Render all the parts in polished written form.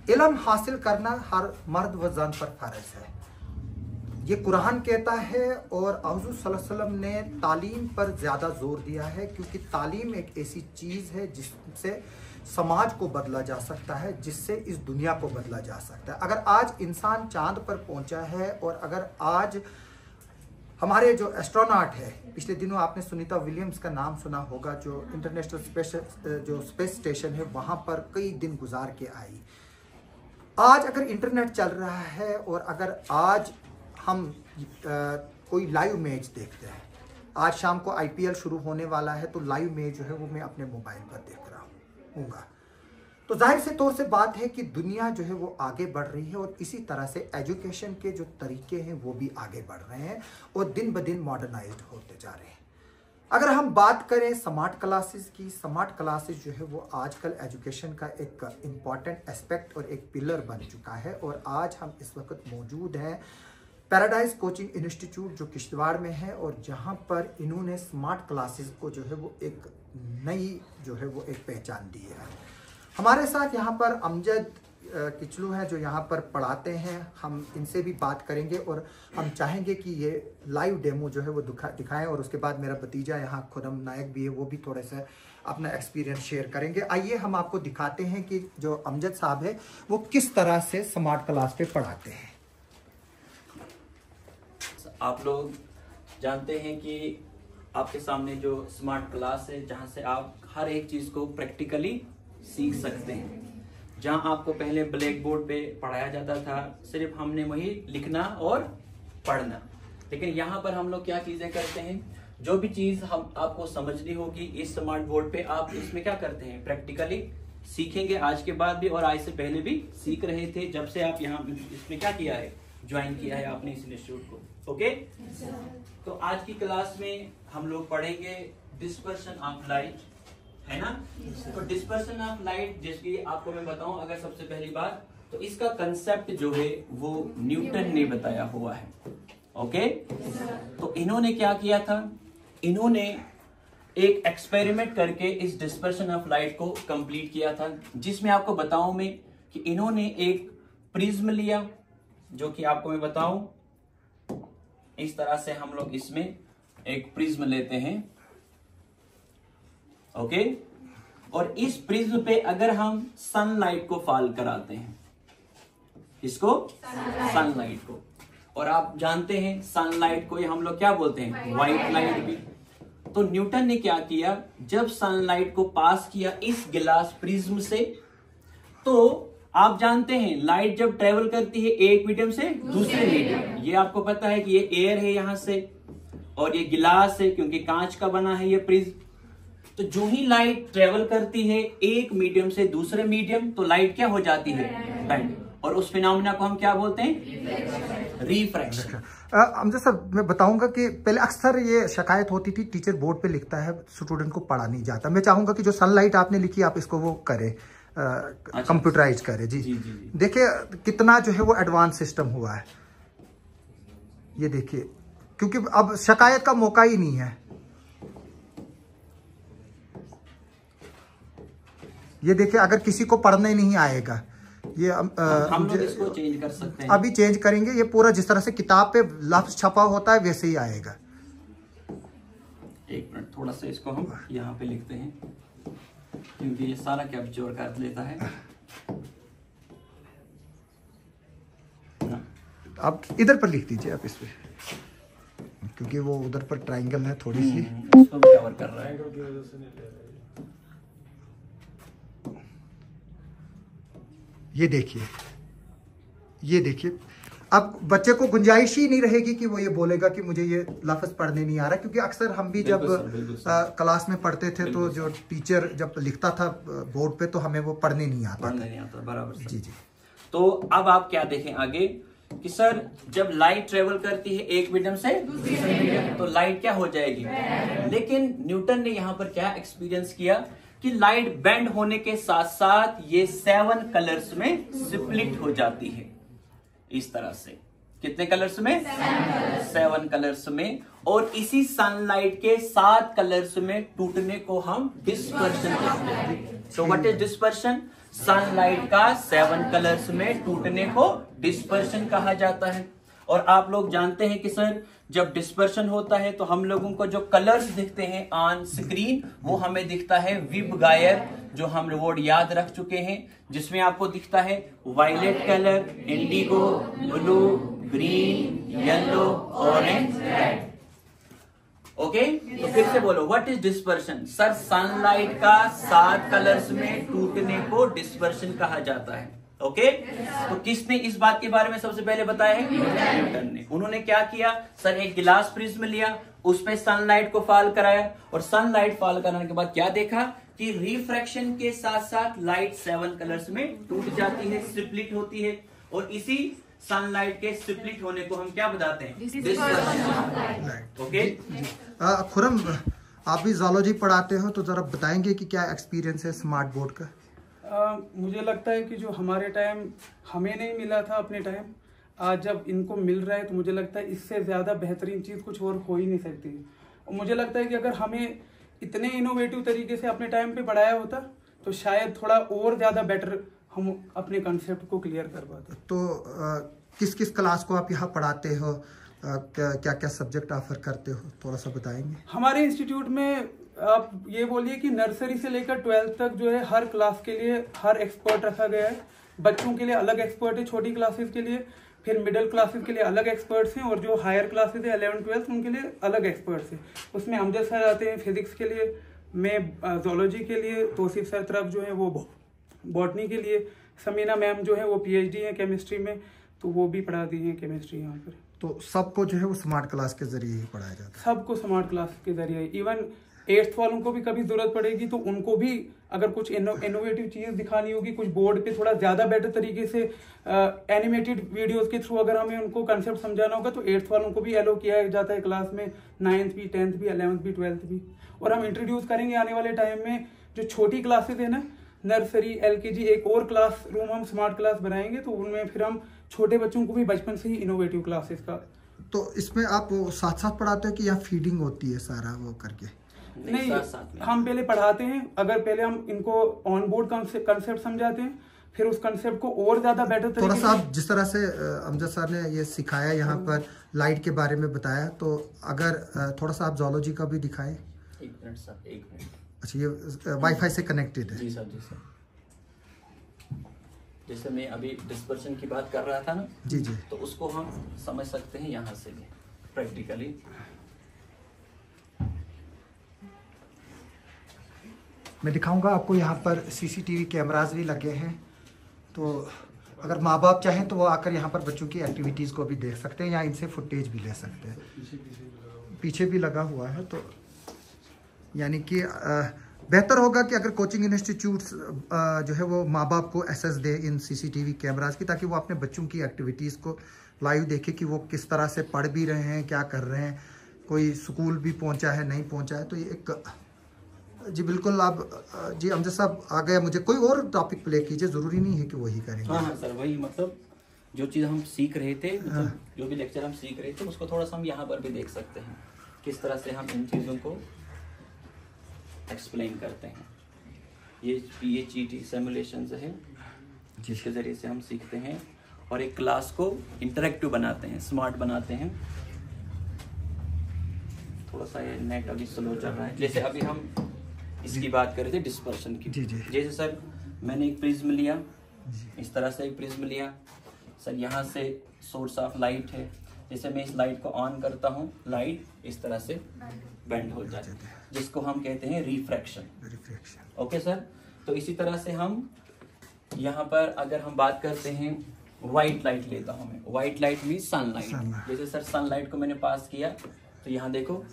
इल्म हासिल करना हर मर्द व जन पर फर्ज है, ये कुरान कहता है। और हुज़ूर सल्लल्लाहु अलैहि वसल्लम ने तालीम पर ज़्यादा जोर दिया है, क्योंकि तालीम एक ऐसी चीज़ है जिससे समाज को बदला जा सकता है, जिससे इस दुनिया को बदला जा सकता है। अगर आज इंसान चांद पर पहुंचा है, और अगर आज हमारे जो एस्ट्रोनॉट है, पिछले दिनों आपने सुनीता विलियम्स का नाम सुना होगा, जो इंटरनेशनल स्पेस स्टेशन है वहाँ पर कई दिन गुजार के आई। आज अगर इंटरनेट चल रहा है, और अगर आज हम कोई लाइव मैच देखते हैं, आज शाम को IPL शुरू होने वाला है, तो लाइव मैच जो है वो मैं अपने मोबाइल पर देख रहा हूँगा। तो जाहिर से तौर से बात है कि दुनिया जो है वो आगे बढ़ रही है, और इसी तरह से एजुकेशन के जो तरीके हैं वो भी आगे बढ़ रहे हैं, और दिन ब दिन मॉडर्नाइज्ड होते जा रहे हैं। अगर हम बात करें स्मार्ट क्लासेस की, स्मार्ट क्लासेस जो है वो आजकल एजुकेशन का एक इम्पॉर्टेंट एस्पेक्ट और एक पिलर बन चुका है। और आज हम इस वक्त मौजूद हैं पैराडाइज कोचिंग इंस्टीट्यूट जो किश्तवाड़ में है, और जहां पर इन्होंने स्मार्ट क्लासेस को जो है वो एक नई जो है वो एक पहचान दी है। हमारे साथ यहाँ पर अमजद किचलू हैं जो यहाँ पर पढ़ाते हैं, हम इनसे भी बात करेंगे, और हम चाहेंगे कि ये लाइव डेमो जो है वो दिखाएं। और उसके बाद मेरा भतीजा यहाँ खुरम नायक भी है, वो भी थोड़ा सा अपना एक्सपीरियंस शेयर करेंगे। आइए हम आपको दिखाते हैं कि जो अमजद साहब है वो किस तरह से स्मार्ट क्लास पे पढ़ाते हैं। आप लोग जानते हैं कि आपके सामने जो स्मार्ट क्लास है, जहां से आप हर एक चीज को प्रैक्टिकली सीख सकते हैं। जहां आपको पहले ब्लैक बोर्ड पे पढ़ाया जाता था, सिर्फ हमने वही लिखना और पढ़ना, लेकिन यहाँ पर हम लोग क्या चीजें करते हैं, जो भी चीज हम आपको समझनी होगी इस स्मार्ट बोर्ड पे, आप इसमें क्या करते हैं, प्रैक्टिकली सीखेंगे। आज के बाद भी और आज से पहले भी सीख रहे थे, जब से आप यहाँ इसमें क्या किया है, ज्वाइन किया है आपने इस इंस्टीट्यूट को। ओके, तो आज की क्लास में हम लोग पढ़ेंगे डिस्पर्शन ऑफ लाइट, है ना। तो डिस्पर्शन ऑफ लाइट, जैसे आपको मैं बताऊं, अगर सबसे पहली बात तो इसका कंसेप्ट जो है वो न्यूटन ने बताया हुआ है। ओके, तो इन्होंने क्या किया था, इन्होंने एक एक्सपेरिमेंट करके इस डिस्पर्शन ऑफ लाइट को कंप्लीट किया था, जिसमें आपको बताऊं मैं कि इन्होंने एक प्रिज्म लिया, जो कि आपको मैं बताऊं इस तरह से हम लोग इसमें एक प्रिज्म लेते हैं। ओके, और इस प्रिज्म पे अगर हम सनलाइट को फॉल कराते हैं, इसको सनलाइट को, और आप जानते हैं सनलाइट को हम लोग क्या बोलते हैं, व्हाइट लाइट भी। तो न्यूटन ने क्या किया, जब सनलाइट को पास किया इस गिलास प्रिज्म से, तो आप जानते हैं लाइट जब ट्रेवल करती है एक मीडियम से दूसरे मीडियम, ये आपको पता है कि ये एयर है यहां से, और ये गिलास है क्योंकि कांच का बना है ये प्रिज्म। तो जो ही लाइट ट्रेवल करती है एक मीडियम से दूसरे मीडियम, तो लाइट क्या हो जाती है, बेंड, और उस फिनोमेना को हम क्या बोलते हैं, रिफ्रैक्शन। अमजद साहब, मैं बताऊंगा कि पहले अक्सर ये शिकायत होती थी, टीचर बोर्ड पे लिखता है, स्टूडेंट को पढ़ा नहीं जाता। मैं चाहूंगा कि जो सनलाइट आपने लिखी आप इसको वो करें, कंप्यूटराइज करे। जी, देखिए कितना जो है वो एडवांस सिस्टम हुआ है, ये देखिए, क्योंकि अब शिकायत का मौका ही नहीं है। ये देखिए, अगर किसी को पढ़ने नहीं आएगा, ये हम लोग इसको चेंज कर सकते हैं, अभी चेंज करेंगे। ये पूरा जिस तरह से किताब पे लफ्ज छपा होता है वैसे ही आएगा। एक मिनट, थोड़ा सा इसको हम यहाँ पे लिखते हैं, क्योंकि ये सारा कैप्चर कर लेता है। आप इधर पर लिख दीजिए, आप इस पे, क्योंकि वो उधर पर ट्रायंगल है थोड़ी सी, उसको भी कवर कर रहा है। ये देखिए, ये देखिए, अब बच्चे को गुंजाइश ही नहीं रहेगी कि वो ये बोलेगा कि मुझे ये लफ्ज पढ़ने नहीं आ रहा, क्योंकि अक्सर हम भी जब क्लास में पढ़ते थे तो जो टीचर जब लिखता था बोर्ड पे तो हमें वो पढ़ने नहीं आता, बराबर। जी जी। तो अब आप क्या देखें आगे कि सर जब लाइट ट्रेवल करती है एक मीडियम से दूसरे मीडियम, तो लाइट क्या हो जाएगी, लेकिन न्यूटन ने यहाँ पर क्या एक्सपीरियंस किया कि लाइट बेंड होने के साथ साथ ये 7 कलर्स में स्प्लिट हो जाती है, इस तरह से। कितने कलर्स में, 7 कलर्स में, और इसी सनलाइट के 7 कलर्स में टूटने को हम डिस्पर्शन कहते हैं। तो व्हाट इज डिस्पर्शन, सनलाइट का 7 कलर्स में टूटने को डिस्पर्शन कहा जाता है। और आप लोग जानते हैं कि सर जब डिस्पर्शन होता है तो हम लोगों को जो कलर्स दिखते हैं ऑन स्क्रीन वो हमें दिखता है विब गायर, जो हम वर्ड याद रख चुके हैं, जिसमें आपको दिखता है violet colour, indigo, blue, green, yellow, orange, red. Okay, तो फिर से बोलो what is dispersion. Sir sunlight का 7 कलर्स में टूटने को डिस्पर्शन कहा जाता है। ओके, तो किसने इस बात के बारे में सबसे पहले बताया है? न्यूटन ने। उन्होंने क्या किया सर, एक गिलास प्रिज्म लिया, उसमें सनलाइट को फॉल कराया और सनलाइट फॉल कराने के बाद क्या देखा कि रिफ्रैक्शन के साथ साथ लाइट 7 कलर्स में टूट जाती है, स्प्लिट होती है, और इसी सनलाइट के स्प्लिट होने को हम क्या बताते हैं? डिस्पर्शन। ओके, खुरम आप भी ज़ूलॉजी पढ़ाते हो तो जरा बताएंगे कि क्या एक्सपीरियंस है स्मार्ट बोर्ड का? मुझे लगता है कि जो हमारे टाइम हमें नहीं मिला था अपने टाइम, आज जब इनको मिल रहा है तो मुझे लगता है इससे ज़्यादा बेहतरीन चीज़ कुछ और हो ही नहीं सकती। और मुझे लगता है कि अगर हमें इतने इनोवेटिव तरीके से अपने टाइम पे पढ़ाया होता तो शायद थोड़ा और ज़्यादा बेटर हम अपने कॉन्सेप्ट को क्लियर कर पाते। तो किस किस क्लास को आप यहाँ पढ़ाते हो, क्या क्या सब्जेक्ट ऑफर करते हो, थोड़ा सा बताएंगे? हमारे इंस्टीट्यूट में आप ये बोलिए कि नर्सरी से लेकर 12th तक जो है हर क्लास के लिए हर एक्सपर्ट रखा गया है। बच्चों के लिए अलग एक्सपर्ट है, छोटी क्लासेस के लिए, फिर मिडिल क्लासेस के लिए अलग एक्सपर्ट्स हैं, और जो हायर क्लासेस है 11th 12th उनके लिए अलग एक्सपर्ट्स हैं। उसमें अमजद सर आते हैं फिजिक्स के लिए, मैं जूलॉजी के लिए, तौसीफ सर तरफ जो है वो बॉटनी के लिए, समीना मैम जो है वो PhD है केमिस्ट्री में, तो वो भी पढ़ा दी है केमिस्ट्री यहाँ पर। तो सबको जो है वो स्मार्ट क्लास के जरिए ही पढ़ाया जाता है? सबको स्मार्ट क्लास के जरिए, इवन 8th वालों को भी कभी जरूरत पड़ेगी तो उनको भी अगर कुछ इनोवेटिव चीज दिखानी होगी, कुछ बोर्ड पे थोड़ा ज्यादा बेटर तरीके से एनिमेटेड वीडियोस के थ्रू अगर हमें उनको कंसेप्ट समझाना होगा तो 8th वालों को भी एलो किया जाता है क्लास में, 9th भी, 10th भी, 11th भी, 12th भी। और हम इंट्रोड्यूस करेंगे आने वाले टाइम में जो छोटी क्लासेज है ना, नर्सरी, LKG, एक और क्लास रूम हम स्मार्ट क्लास बनाएंगे, तो उनमें फिर हम छोटे बच्चों को भी बचपन से ही इनोवेटिव क्लासेस का। तो इसमें आप साथ साथ पढ़ाते हो कि यहाँ फीडिंग होती है सारा वो करके? नहीं, हम पहले पढ़ाते हैं। अगर पहले हम इनको ऑन बोर्ड कंसेप्ट समझाते हैं, फिर उस कंसेप्ट को और ज्यादा बेटर तरीके थोड़ा सा आप जिस तरह से अमजद सर ने ये सिखाया यहाँ पर, लाइट के बारे में बताया, तो अगर थोड़ा सा आप जूलॉजी का भी दिखाएं। 1 मिनट सर, 1 मिनट। अच्छा, ये वाईफाई से कनेक्टेड है? जी सर, जी सर। जैसे मैं अभी डिस्पर्शन की बात कर रहा था ना, जी जी, तो उसको हम समझ सकते हैं यहाँ से भी प्रैक्टिकली। मैं दिखाऊंगा आपको, यहाँ पर CCTV कैमरास भी लगे हैं, तो अगर माँ बाप चाहें तो वो आकर यहाँ पर बच्चों की एक्टिविटीज़ को भी देख सकते हैं या इनसे फुटेज भी ले सकते हैं। पीछे भी लगा हुआ है, तो यानी कि बेहतर होगा कि अगर कोचिंग इंस्टीट्यूट्स जो है वो माँ बाप को एक्सेस दे इन CCTV कैमरास की, ताकि वो अपने बच्चों की एक्टिविटीज़ को लाइव देखे कि वो किस तरह से पढ़ भी रहे हैं, क्या कर रहे हैं, कोई स्कूल भी पहुंचा है नहीं पहुंचा है। तो ये एक, जी बिल्कुल, आप जी अमजद साहब आ गए, मुझे कोई और टॉपिक प्ले कीजिए, ज़रूरी नहीं है कि वही करेंगे। हाँ सर, वही मतलब जो चीज़ हम सीख रहे थे, मतलब जो भी लेक्चर हम सीख रहे थे उसको थोड़ा सा हम यहाँ पर भी देख सकते हैं किस तरह से हम इन चीज़ों को एक्सप्लेन करते हैं। ये PHET सिमुलेशंस है जिसके ज़रिए से हम सीखते हैं और एक क्लास को इंटरेक्टिव बनाते हैं, स्मार्ट बनाते हैं। थोड़ा सा ये नेट अभी स्लो चल रहा है। जैसे अभी हम इसकी बात कर रहे थे डिस्पर्शन की। जी जी। जैसे सर मैंने एक प्रिज्म लिया, इस तरह से एक प्रिज्म लिया सर, यहाँ से सोर्स ऑफ लाइट है। जैसे मैं इस लाइट को ऑन करता हूँ, लाइट इस तरह से बेंड हो जाती है, जिसको हम कहते हैं रिफ्रैक्शन। ओके सर, तो इसी तरह से हम यहाँ पर अगर हम बात करते हैं व्हाइट लाइट लेता हूँ मैं, व्हाइट लाइट मीन सनलाइट। जैसे सर सनलाइट को मैंने पास किया तो यहाँ देखो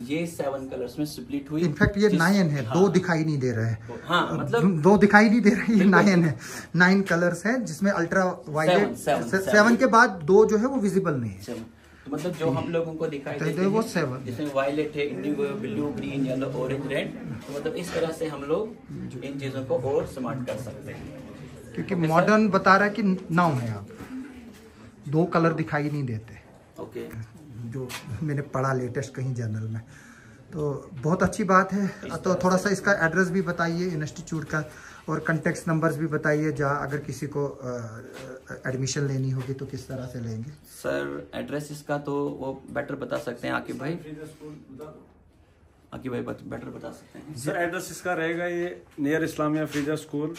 ये 7 कलर्स में स्प्लिट हुई। इनफैक्ट ये 9 है, हाँ, 2 दिखाई नहीं दे रहे हैं। हाँ, मतलब 2 दिखाई नहीं दे रहे, ये 9 है। 9 कलर्स है जिसमें अल्ट्रा वायलेट 7 के बाद 2 जो है वो विजिबल नहीं है। तो मतलब जो हम लोगों को दिखाई देते हैं वो 7, जिसमें वायलेट है, Indigo, blue, green, yellow, orange, red. तो मतलब इस तरह से हम लोग इन चीजों को और स्मार्ट कर सकते हैं, क्योंकि मॉडर्न बता रहा है कि 9 है, आप 2 कलर दिखाई नहीं देते। ओके, जो मैंने पढ़ा लेटेस्ट कहीं जर्नल में, तो बहुत अच्छी बात है। तो थोड़ा सा इसका एड्रेस भी बताइए इंस्टीट्यूट का, और कॉन्टेक्ट नंबर्स भी बताइए, जहाँ अगर किसी को एडमिशन लेनी होगी तो किस तरह से लेंगे। सर एड्रेस इसका तो वो बेटर बता सकते हैं आकिब भाई, बेटर बता सकते हैं। सर एड्रेस इसका रहेगा ये नियर इस्लामिया फ्रीजा स्कूल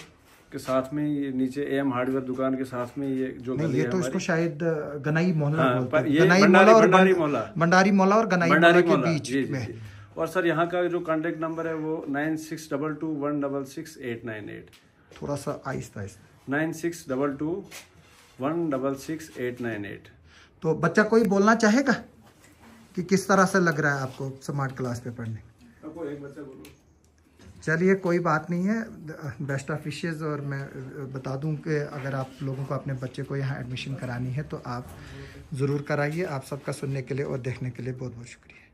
के साथ में, ये नीचे एम हार्डवेयर दुकान के साथ में ये जो नहीं, गली ये है तो इसको शायद गनाई मोहल्ला बोलते हैं। ये गनाई भंडारी मोहल्ला और भंडारी मोहल्ला, भंडारी मोहल्ला और गनाई मोहल्ला के बीच जी, जी, में। जी। और सर यहाँ का जो कांटेक्ट नंबर है वो 9622166898। थोड़ा सा आहिस्ता आहिस्ता। 9622166898। तो बच्चा कोई बोलना चाहेगा कि किस तरह से लग रहा है आपको स्मार्ट क्लास पे पढ़ने? एक बच्चा बोलो। चलिए कोई बात नहीं है, बेस्ट ऑफ विशेज़। और मैं बता दूं कि अगर आप लोगों को अपने बच्चे को यहाँ एडमिशन करानी है तो आप ज़रूर कराइए। आप सबका सुनने के लिए और देखने के लिए बहुत बहुत शुक्रिया।